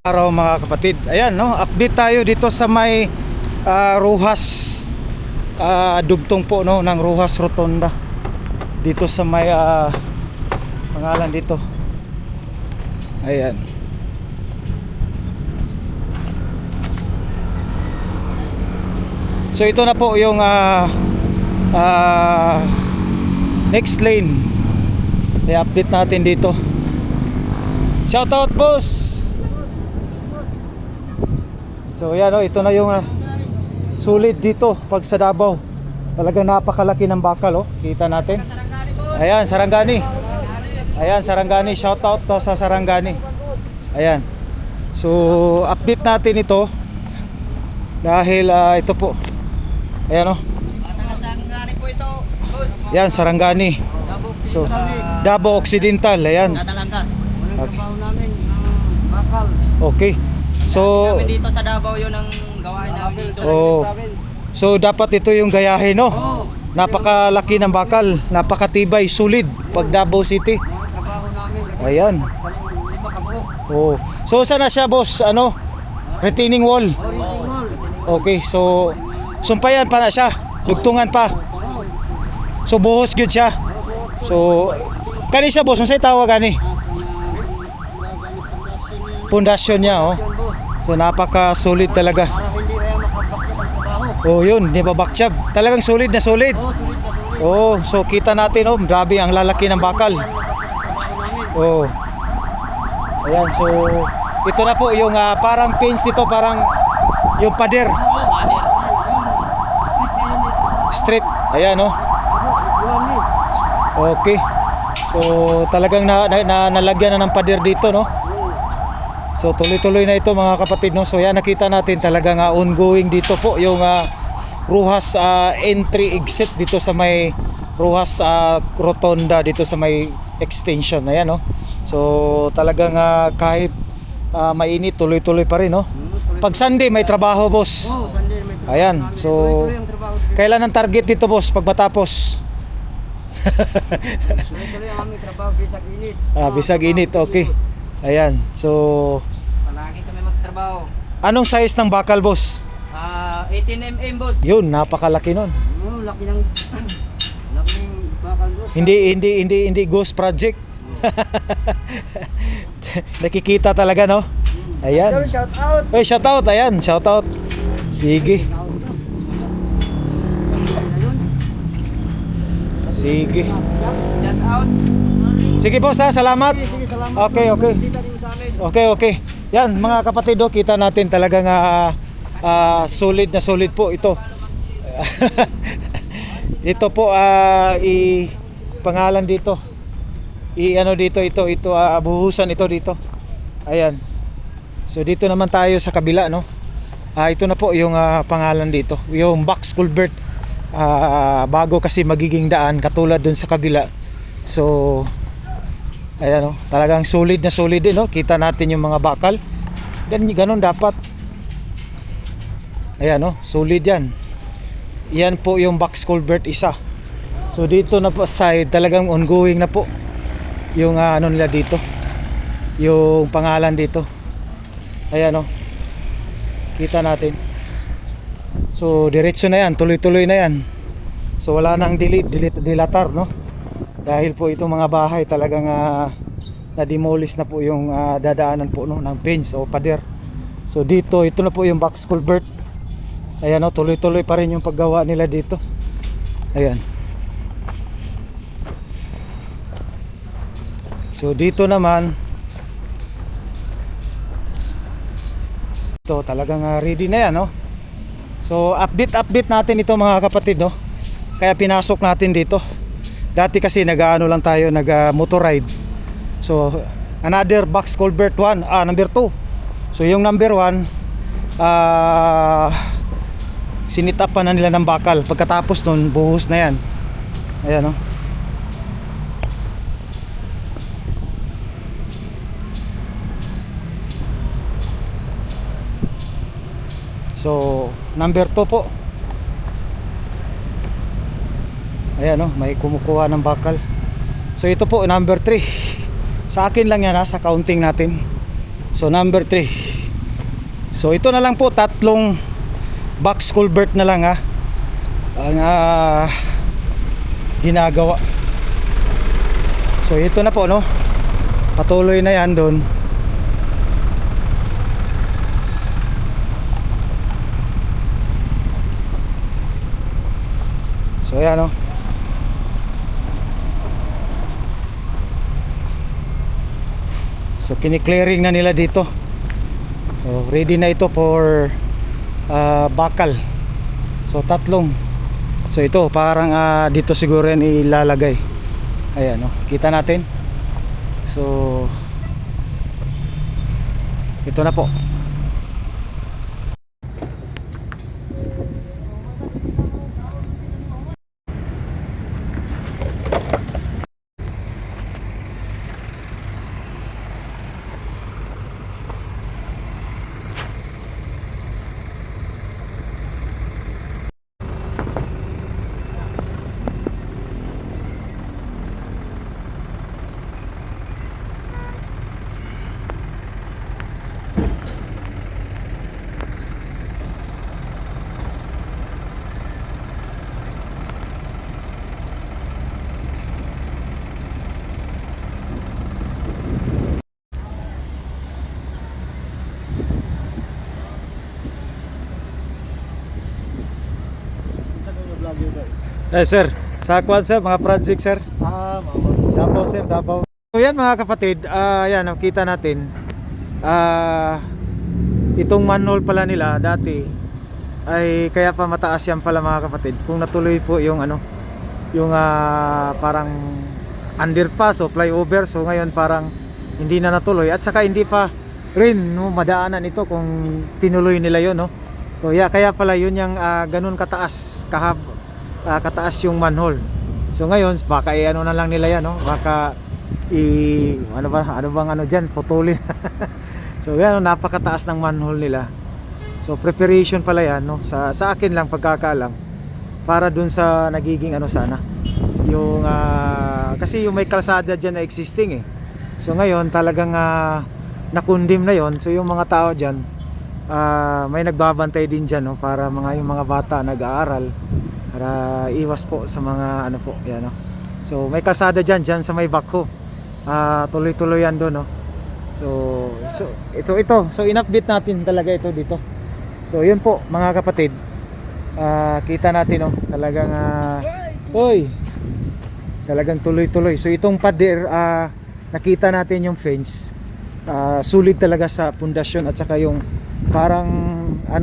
Araw mga kapatid, ayan no, update tayo dito sa may Roxas, dugtong po no ng Roxas Rotonda dito sa may pangalan dito, ayan. So ito na po yung next lane, i-update natin dito. Shoutout boss. So yan o, ito na yung sulit dito pag sa Davao. Talagang napakalaki ng bakal oh. Kita natin. Ayan, Sarangani. Ayan, Sarangani. Shout out to sa Sarangani. Ayan. So update natin ito dahil ito po. Ayan oh. Sarangani po ito, boss. Ayan, Sarangani. So Davao Occidental. Ayan. Natalangkas. Okay. Namin bakal. Okay. So kami dito sa Davao yun ang gawain namin dito. oh, so dapat ito yung gayahin no. Napakalaki ng bakal, napakatibay, solid pag Davao City. Trabaho namin. Ayan. Lima ka po. Oh. So sana siya boss, ano? Retaining wall. Okay, so sumpayan pa na siya, dugtungan pa. So buhos gyud siya. So kani siya boss, unsay tawag ani? Pundasyon niya oh. So napaka solid talaga. Para hindi kaya makabakyat ang trabaho. Oh, yun, di ba bakchab? Talagang solid na solid. Solid na solid. Oh, so kita natin oh, grabe ang lalaki ng bakal. Oh. Ayan, so ito na po yung parang pins ito, parang yung pader. Street. Ayan oh. Okay. So talagang nalagyan na ng pader dito no. So tuloy-tuloy na ito mga kapatid no. So yan, nakita natin talagang ongoing dito po yung Roxas entry exit dito sa may Roxas Rotonda dito sa may extension. Ayan no. So talagang kahit mainit, tuloy-tuloy pa rin no. Pag Sunday may trabaho boss. Sunday may trabaho. Ayan. So kailan ang target dito boss pag matapos? Tuloy-tuloy ang aming trabaho bisag init. Bisag init, okay. Ayan, so palagi kami magtrabaho. anong size ng bakal boss? 18 mm boss. Yun, napakalaki nun. Laki ng bakal boss. Hindi ghost project. Nakikita talaga no. Ayan. Shout out. Oy, shout out, ayan, shout out. Sige. Sige. Shout out. Sige boss ha, salamat. Sige, salamat. Okay. Dito din sa amin. Okay. Yan mga kapatid, kita natin talagang solid na solid po ito. Ito po pangalan dito. Ano dito ito buhusan ito dito. Ayan. So dito naman tayo sa kabila no. Ito na po yung pangalan dito, yung box culvert. Bago kasi magiging daan katulad dun sa kabila. So ayan oh, talagang solid na solid din no. Kita natin yung mga bakal. Ganun dapat. Ayan oh, solid yan. Yan po yung box culvert isa. So dito na po side talagang ongoing na po yung ano nila dito. Yung pangalan dito. Ayan oh. Kita natin. So diretso na yan, tuloy-tuloy na yan. So wala nang dilatar no. Dahil po itong mga bahay talagang na-demolish na po yung dadaanan po no, ng fence o pader. So dito, ito na po yung box culvert. Ayan o, tuloy-tuloy pa rin yung paggawa nila dito. Ayan. So dito naman, ito talagang ready na yan no. So update natin ito mga kapatid no. Kaya pinasok natin dito. Dati kasi nag-ano lang tayo, nag-motor ride. So another box culvert 1, number 2. So yung number 1 sinit up pa na nila ng bakal. Pagkatapos nun, buhos na yan. Ayan o. So number 2 po. Ayan o, may kumukuha ng bakal. So ito po number 3. Sa akin lang yan ha, sa counting natin. So number 3. So ito na lang po, tatlong box culvert na lang ang ginagawa. So ito na po, no, patuloy na yan doon. So ayan, no. So kini-clearing na nila dito. So ready na ito for bakal. So tatlong. So ito parang dito siguro yan ilalagay. Ayan, no, kita natin. So ito na po. Sir, sa kwan sir, mga project sir. Davao sir, Davao. So yan mga kapatid, yan nakita natin. Itong manhole pala nila dati ay kaya pa mataas yan pala mga kapatid. Kung natuloy po yung yung parang underpass o flyover, so ngayon parang hindi na natuloy at saka hindi pa rin madaanan ito kung tinuloy nila yon, no. So yeah, kaya pala yun yung ganun kataas kataas yung manhole. So ngayon baka ano na lang nila yan, no? Baka ano bang diyan putulin. So yan, napakataas ng manhole nila. So preparation pala yan, no? Sa akin lang pagkakaalam para dun sa nagiging sana yung kasi yung may kalsada diyan na existing So ngayon talagang nakundim na yon. So yung mga tao diyan may nagbabantay din diyan, no? Para yung mga bata nag-aaral para iwas po sa mga po yan, no? So may kalsada dyan sa may backhoe, tuloy-tuloy yan doon, no? So ito so in-update natin talaga ito dito. So yun po mga kapatid, kita natin, no, talagang talagang tuloy-tuloy. So itong pader, nakita natin yung fence, sulit talaga sa pundasyon at saka yung parang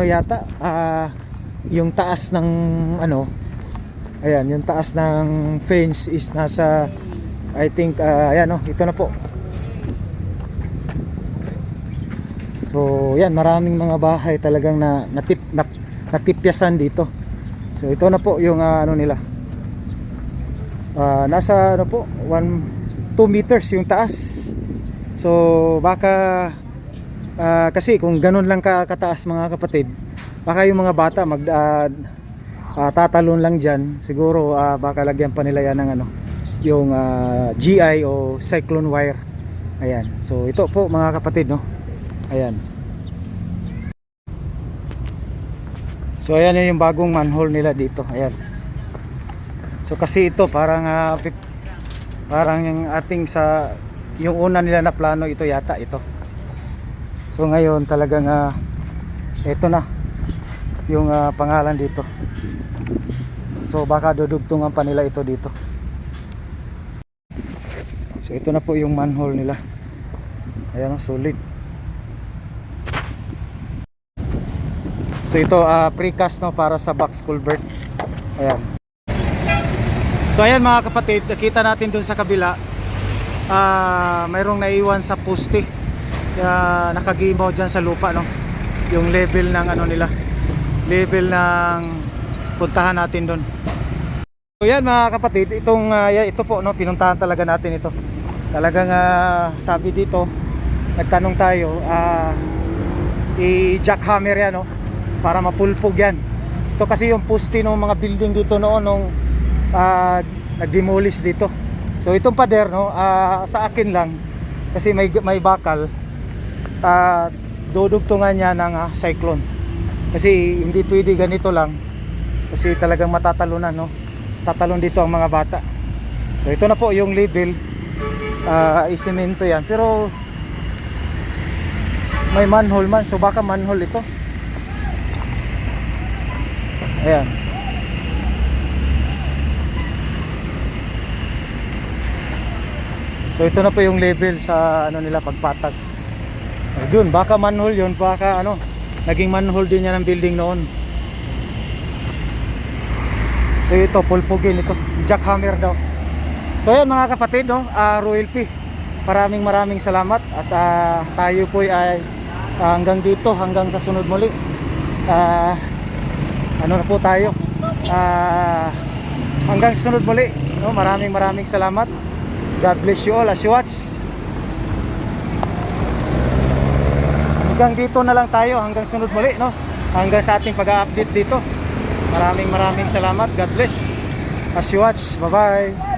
yata yung taas ng ayan, yung taas ng fence is nasa I think ayan, no, ito na po. So yan, maraming mga bahay talagang natipyasan dito. So ito na po yung nila, nasa po 2 meters yung taas. So baka kasi kung ganun lang kataas mga kapatid, baka yung mga bata tatalon lang dyan. Siguro baka lagyan pa nila yan ng yung GI o cyclone wire. Ayan, so ito po mga kapatid, no. Ayan. So ayan yung bagong manhole nila dito. Ayan. So kasi ito parang yung ating yung una nila na plano, ito yata ito. So ngayon talagang ito na yung pangalan dito. So baka dudugtungan pa nila ito dito. So ito na po yung manhole nila. Ayan, solid. So ito precast, no, para sa box culvert. Ayan. So ayan mga kapatid, nakita natin dun sa kabila, mayroong naiwan sa poste. Kaya nakagimaw dyan sa lupa, no, yung level ng nila, level ng puntahan natin doon. So yan mga kapatid, ito po, no, pinuntahan talaga natin ito. Talagang sabi dito, nagtanong tayo, i-jackhammer yan, no, para mapulpog yan. Ito kasi yung poste ng mga building dito noon nung nag-demolish dito. So itong pader, no, sa akin lang kasi may bakal, dudugtungan niya ng cyclone. Kasi hindi pwede ganito lang. Kasi talagang matatalunan, no? Tatalon dito ang mga bata. So ito na po yung level. Isemento yan. Pero may manhole man. So baka manhole ito. Ayan. So ito na po yung level sa ano nila pagpatag. Doon baka manhole yun, baka ano, naging manhole din yan ng building noon. So ito pulpugin ito, jackhammer daw. So ayan mga kapatid, no, Royal P. Maraming salamat at tayo po ay hanggang dito, hanggang sa sunod muli. Ano na po tayo? Hanggang sa sunod muli, no? Maraming salamat. God bless you all as you watch. Hanggang dito na lang tayo, hanggang sunod muli, no? Hanggang sa ating pag-update dito. Maraming salamat. God bless as you watch. Bye bye.